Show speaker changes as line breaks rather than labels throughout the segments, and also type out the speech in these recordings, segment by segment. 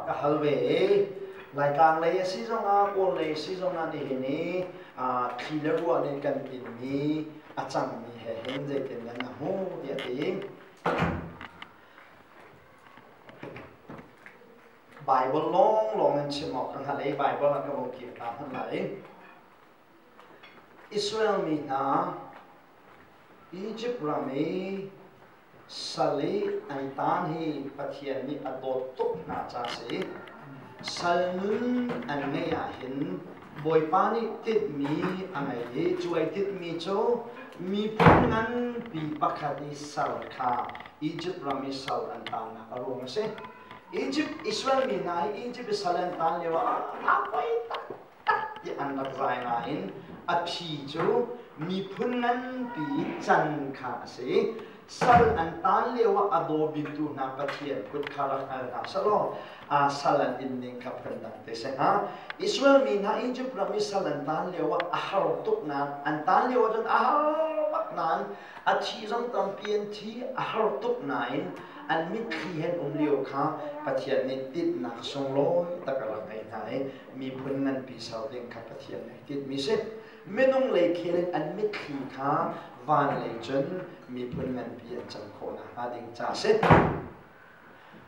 ka halve lai kang le si zonga ko le si zonga ni ni khileru ane kan tin mi achang mi he hen je ten na ho dia ting Bible long and chimok ang halay Bible ang kabong kita halay Israel mi na Egypt rami sali ang tanhi pathian ni adot tuk na cha si salnun ang ngayahin boy pani tit mi angay ye chuay tit mi cho mi pungan pi pakati sal ka Egypt rami sal ang tana karong se Egypt Israel mi na Egypt salan tan lewa apoy tak di anak zainain api cho mi pungan pi chan ka se sal an tan lewa adobe tu na pathian kut kharak na salo salan in ning kapanda te se ha Israel mi na Egypt rami salan tan lewa ahar tuk na an tan lewa jan ahar mak nan athi jong tam pien thi ahar tuk nain an mi khihen leo kha pathian ni tit na song loi takala ngai nai mi phunnan pi sau ding kha pathian nei tit mi se menong le khelen an mi khi kha van le chen mi phunnan pi chan khona ha ding cha se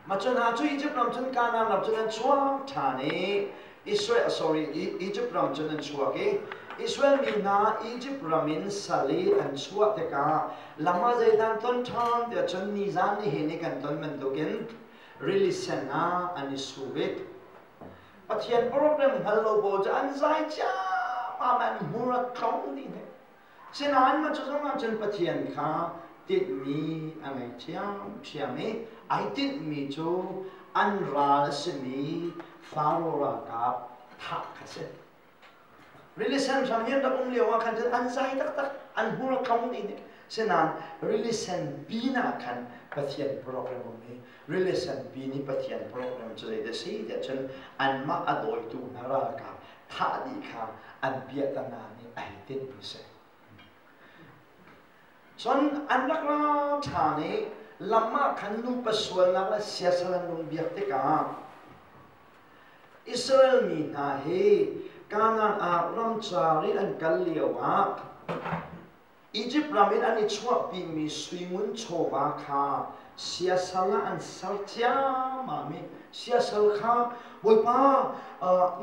ma chen ha chu Egypt ram chen kana ram chen chua thani Egypt ram chen chua ke Israel mi na Egypt ramin sali an chua te ka lama jai dan ton thang te chen ni zan ni hene kan ton men token release na ani suwet pathian program hello bo an zai cha ma man hura klong ni ne sinan ma chu zong chen pathian kha tit mi angai chiam me ai tit mi chu an ra se mi farora ka tha kha se Rilisan samyan da lewa kan an zai tak an hura kam ni senan rilisan bina kan pathian program me rilisan bini pathian program chai da si da chen an ma adoi tu nara ka tha di kha an bia ta na ni ai tin mi se son an dak la tha ni lama kan nu paswal na la siasalan nung biak te ka Israel mi na he kanan ram chari an kalliwa Egypt ramin an ichwa pi mi suimun chowa kha siasala an sartia mami siasal kha boipa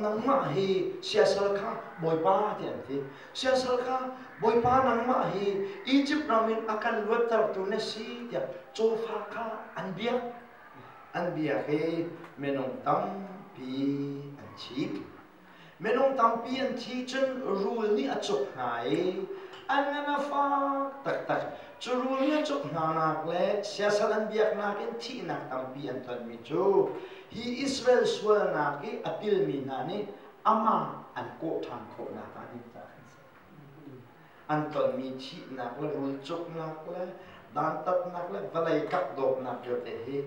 nangma hi siasal kha boipa tian thi siasal kha boipa nangma hi Egypt ramin akan luatar tu na si ya chofa kha anbia he menong tam pi an chik menong tampian thi chen rule ni achok nai anana fa tak chu rule ni achok na le siasalan biak na ken thi na tampian ton mi chu hi Israel swal na ki apil mi na ni ama an ko thang kho na ta ni ta an ton mi thi na le rule chok na le dan tat na le valai kap dok na yo te hi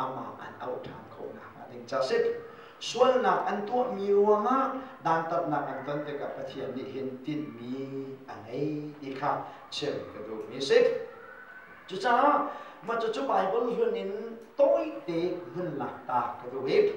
ama an au thang kho na ding cha sip Swal na an tu miwanga dan tat na an ton te ka pathian ni hin tin mi angai ikha chen ka do mi se chu cha ma chu Bible hunin toi te hun la ta ka do we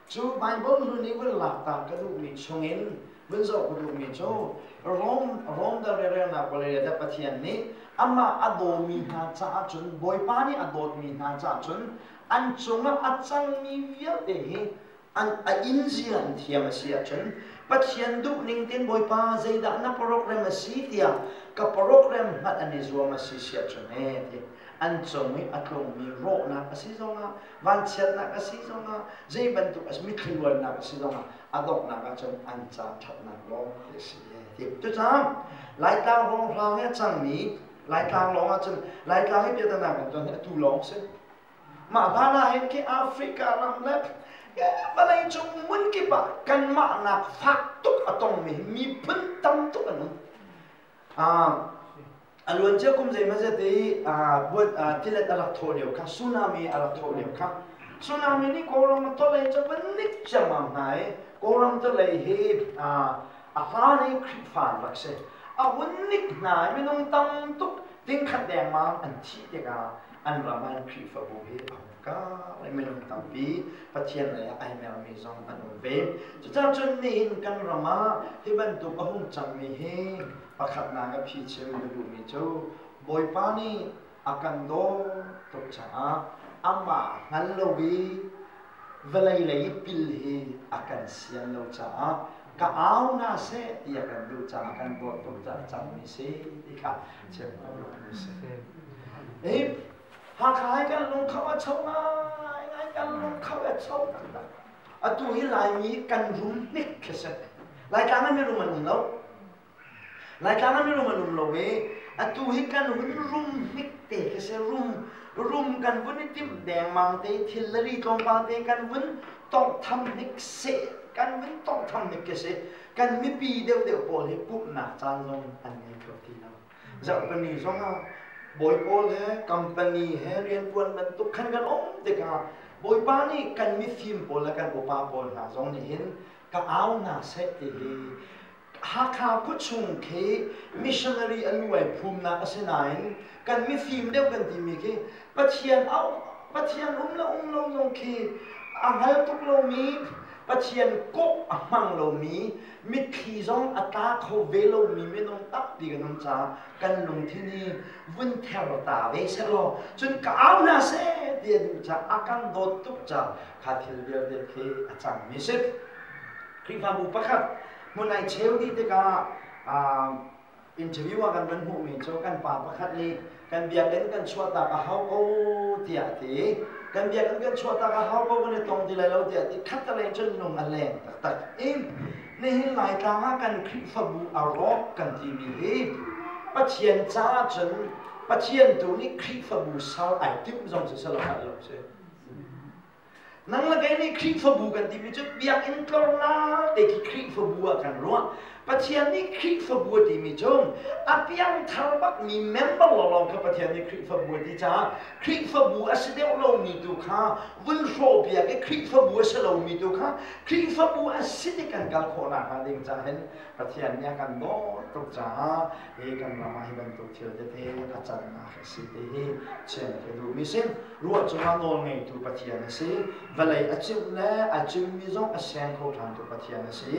chu Bible hunin hun la ta ka do mi chongin bun zo ka do mi cho rom da re na ko le da pathian ni amma adomi ha cha chun boy pa ni adot mi ha cha chun an chunga achang mi vial te he an a inzian thiam sia chen pathian du ning tin boy pa zaida na program sitia ka program hat ani zuama si sia chen an chongi atlong mi ro na kasi zonga van chat na kasi zonga zai bantu as mi khilwan na kasi zonga adok na ka chen an cha that na lo si ti tu cham lai tang rong rang ya chang mi lai tang long a chen lai tang he pe ta na kan ton tu long se ma ba na he ke Africa ram le balai chung mun ki ba kan ma na phak tuk atong mi pun tam tuk anu alwan che kum zai ma je te buat tilet alak tholiu kha tsunami alak tholiu kha tsunami ni koram to lai cha ban nik chama nai koram to lai he ha ni khrit fan lak se a wun nik nai mi nong tam tuk ting khat dang ma an thi te ka อันรามันคริฟบูเฮเอาก้าไอเมนุตัมปีปะเทียนเลยไอเมลมีซองอันนเวมจะจ้าจนนี่อินกันรามาที่บรรทุกอาหุงจังมีเฮประคัดนางกับพี่เชลดูมีเจ้าบอยปานีอากันโดตุจ้าอามาฮัลโลวีเวลาเลยปิลเฮอากันเสียนโลจ้ากะเอาหน้าเสตียกันดูจ้ากันบทตุจ้าจังมีเสดีค่ะเชื่อมาดูมีเสหากใครกันลงเขาว่าชาวนาไงกันลงเขาว่าชาวนาอะตัวที่ลายมีกันรุมนิกแค่เสร็จรายการนั้นไม่รู้มันเรารายการนั้นไม่รู้มันเราเว้อะตัวที่กันรุมนิกเตะแค่เสร็จรุมกันวันนี้ติมแดงมังเตะทิลลี่ตรงบางเตะกันวันต้องทำนิกเสกันวันต้องทำนิกเสกันไม่ปีเดียวพอเลยปุ๊บหน้าจานลงอันนี้ครับที่เราจะเป็นนี่สองบอยโอลเฮคัมพานีเฮเรียนปวนมันตุกขันกันเด็กบอยปานี่กันมีฟิล์มโปลกันโอปาโปลนะสองนี่เห็นก็เอาหน้าเสตีหากเขาพูดชงเคมิชชันนารีอลูไอภูมินาเสนายกันมีฟิล์มเดียวกันที่มีเคปัจเจียนเอาปัจเจียนละลงเคอาหารทุกเรามีปัจเจียนก็มังเรามีขีจงอัตราเขาเวลมีไม่ต้องตักดีกันน้องจ้ากันลงที่นี่วุ่นแถวตาเวสโลจนก้าวหน้าเสเดียดูจ้าอาการโดดตุกจ้าขาดที่เดียวเด็กที่อาจารย์มิสิบคริฟาบุปขัดมื่อในเชลที่เด็กอินเทอร์วิวกันเป็นหูมีโจกันป่าประคัดนี้กันเบียกันกันชัวตากะเขาก็เดียดีกันเบียกันชัวตากะเขาก็วันนี้ตรงที่เราเดียดีคัดอะไรจนลงอะไรตักนี่หลายทางกันคลิปฟังอารมณ์กันที่มีปัจเจียนจ้าจนปัจเจียนตัวนี้คลิปฟังสาวไอติมจงจะสลับกันเลยนั่งละกันนี่คลิปฟังกันที่มีจุดเบียกินกลอนาแต่คลิปฟังกันรู้ปัจเจียนนี่คลิปฟังที่มีจงอาเปียงทาร์บักมีเมมเบอร์ลองกับปัจเจียนนี่คลิปฟังที่จ้าคลิปฟังอาศัยเดียวเรามีตัวข้าวันโชว์เบียกคลิปฟังอาศัยเรามีตัวข้าคลิปฟังอาศัยกันกันคนละกันดิ้งจ้าเห็นปัจเจียนเนี่ยกันโน้ตจ้ากันรามาให้บรรทุกเที่ยวเด็ดอาจารย์มาสิเดเช่นเดูมิเซนรู้ว่าจะมาโน่นไงตัวปัจเจียนสิเวลาอาจิมเล่อาจิมมีจงอาเซียนเขาทำตัวปัจเจียนสิ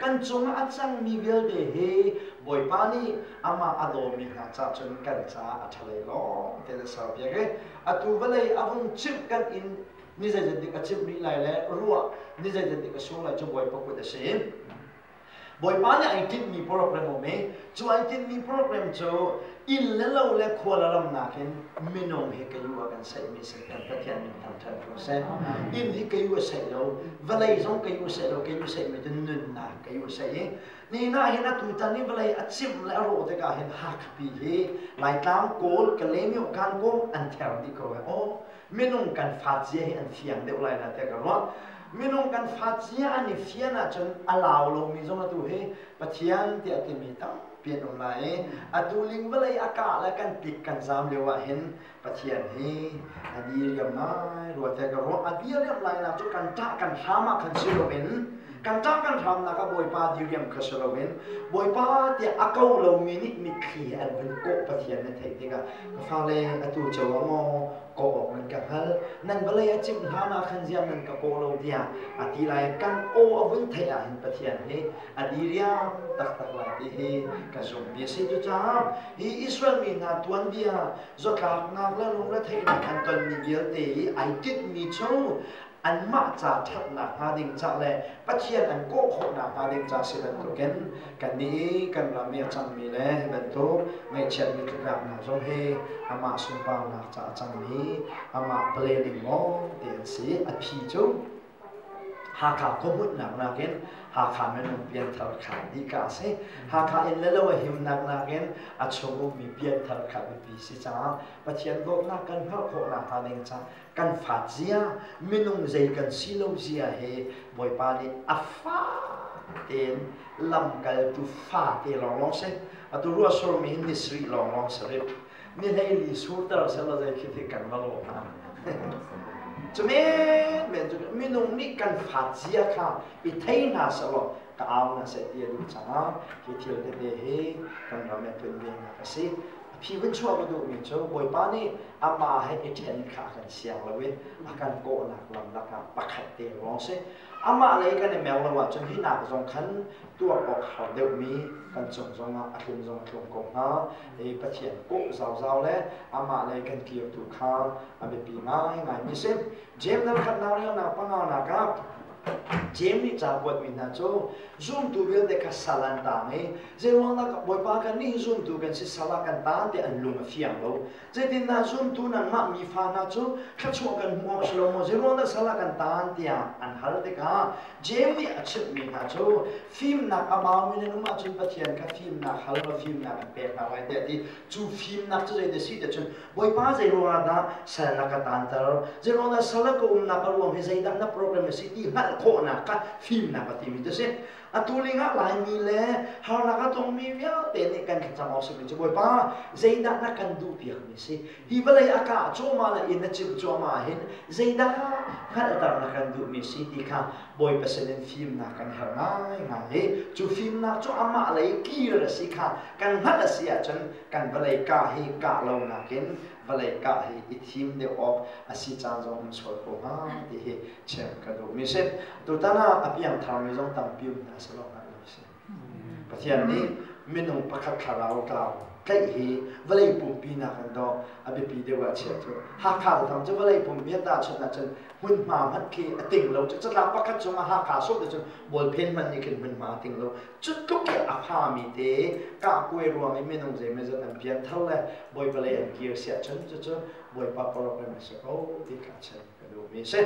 กันจงอาจังมีเวลเดเฮบอยปานีอามาอารมณ์มีหาจ้าจนกันจ้าอัจฉริยะเดี๋ยวสาวเบียกอัตุเวลาอาวุธชิบกันอินนี่จะเด็กอาชิบนี่ไรแล้วรู้ว่านี่จะเด็กก็ช่วงไรจะบอยปกติเสียบอยปานีไอติมมีโปรแกรมไหมจู่ไอติมมีโปรแกรมจู่อินแล้วเราเล่ขวดละนักเห็นไม่น้องเฮกยูกันใส่ไม่ใส่กันแต่ที่อันนี้ทำทันโปรเซสอินเฮกยูใส่เราเวลาอีส่งเฮกยูใส่เราเฮกยูใส่ไม่ถึงนึนนะเฮกยูใส่นี่น่าเห็นนะตัวตอนนี้เวลาอาชิมแล้วเราจะก็เห็นหักปีเฮหลายตามโกลกันเลี้ยงการโกลอันแถวนี้ก็ว่าโอ้ไม่น้องกันฟาดเสียอันเฟียงเดี๋ยวอะไรนะแต่ก็ว่าไม่น้องกันฟาดเสียอันนี้เฟียนะจนอลาวลงมีจงมาตัวเฮปะเทียนเดียที่มีตั้งเปลี่ยนอะไรอะดูลิงเวลาอากาศแล้วกันติดกันซ้ำเรียกว่าเห็นปะเทียนเฮอดีเรียมน้อยรัวแต่ก็รู้อดีเรียมไรนะจุกันจ้ากันหามาคันซิโลเวนกันจ้ากันทำนะครับบอยป้าดีเรียมคันซิโลเวนบอยป้าเดียอาเก้าเรามีนิดมีเขียนเป็นโกปะเทียนในเทคนิคก็ฟังเลยอะดูเจ้าว่าโมก็ออกมันกับฮัลนั่นเวลาจิมหามาคันเสียมันกับโกเราเดียอดีไรกันโอ้อวันเทียนปะเทียนเฮอดีเรียมตักลายเฮกันส่งเบียสิจุจ้าฮีอิสราเอลมีนาตัวเบียจดหลักนักแล้วลงแล้วเทนักอันตอนมีเดียเตยไอติดมีโชอันมาจากทัดหนักหาดิ่งจากเลยปัจเจียนอันโก้โคหนักหาดิ่งจากสิบันทุกันกันนี้กันเราเมียจังมีเลยบันทุกไม่เช่นมีทุกอย่างนะจงเฮอามาสุปาหนักจากจังนี้อามาเปลี่ยนดิ่งโม่เดียนสีอภิจูหากเขามุดหนักนักเองหากเขาไม่ลงเปลี่ยนทัดขาดีกาเสหากเขาเอ็นเล่าหิมหนักนักเองอาชงมีเปลี่ยนทัดขาเป็นปีสิจ้าปัจเจียนโลกนักกันเข้าโคหนักหาดิ่งจากกันฟาดเสียไม่นุ่งใจกันสิโลเสียเฮบอยปานีอัฟฟ้าเต็นลำกันตุฟ้าเตลองลองเสอะตุรัวสโลมีหินดิสรีลองลองเสร็จนี่ให้ลิสูตรเราเสร็จเราจะคิดกันมาโลกนะจะไม่จะไม่นุ่งนี่กันฟาดเสียค่ะอีเทน่าสโลก็เอาหน้าเสียดูจ้าคิดเที่ยวเด็ดเฮกันเราไม่เป็นเรื่องนะสิ พี่วันชั่วก็ดูมีโจ้บอยป้านี่อามาให้เอเทนขากันเสียงละเว้ยอาการโกหนักลำลักปักขัดเตียงร้องเซ่อามาอะไรกันในแมวละว่าจนที่หนักจงขันตัวออกเขาเดี๋ยวมีกันจงอาคิมจงคงกงฮะไอ้ประเทียนโกเจ้าเลยอามาอะไรกันเกี่ยวถูกข้าอาเบปีง่ายมีเส้นเจมนั้นขัดนาเรื่องนักปังเอานักครับเจมนี่จะบวชมินาโจซุ่มตัวเบลเด็กสลันตางเอ้เจ้าวันนักบวชปากันนี่ซุ่มตัวเป็นสิสลักันตางแต่อันลุงเฟียงโลเจ้าดินน่าซุ่มตัวนั้นมามีฟานาโจขัดชัวกันมัวสโลโมเจ้าวันนักสลักันตางเตียอันฮัลเด็กฮะเจมนี่อัจฉริมินาโจฟิล์มนักอามาวินนุ่มจุนปะเทียนกับฟิล์มนักฮัลโลฟิล์มนักเป็นอะไรเดี๋ยวที่จูฟิล์มนักจะได้สิเดี๋ยวจนบวชปาเจ้าวันนักสลักตันเตอร์เจ้าวันนักสลักอุ้มนักรวมให้ใจดังนักโปรแกรมสิที่ฮัลโคนักฟิล์มนักปฏิมิตรเส้นอัตุลิงะหลายมีเลยฮานักตรงมีเยอะแต่ในการขัดจังเอาสิ่งที่บ่อยป้าใจดักนักกันดูเพียงมิสิฮิบเลยอากาศโจมาละอินจิบโจมาเห็นใจดักขัดตามนักกันดูมิสิที่ข้าบ่อยเปอร์เซ็นต์ฟิล์มนักกันหาง่ายจูฟิล์มนักจูอามาเลยกี่ระสิข้ากันฮัดเสียจนกันบเลยกาให้กาเรานักเห็นบเลยกาให้อิทิมเดียวออกอาศิจารย์จงสวยกว่าที่เชื่อกันดูมิสิตัวตั้งน่ะอภิยังทำมิจงตั้งพิมพ์นะสโลกันมิสิประเทศนี้มินุประคับคาราวกล่าวใกล้เฮวลัยปุ่มปีนักกันดออภิปีเดียวเชื่อตัวหากขาดทำจะวลัยปุ่มเบียดตาชนะจนหุ่นมาพัดขี้ติ่งเราจะรับประคับจงหากขาสุดจนบอลเพนมันนี่ขึ้นหุ่นมาติ่งเราจุดทุกอย่างอาภามีเตะกาคุยรวมมินุเจมิจะตั้งเพียงเท่าไรบอยเปลี่ยนเกียร์เสียจนบอยปะปลอกเลยไม่ใช่โอ้ที่ขาดเช่นกันดูมิเช่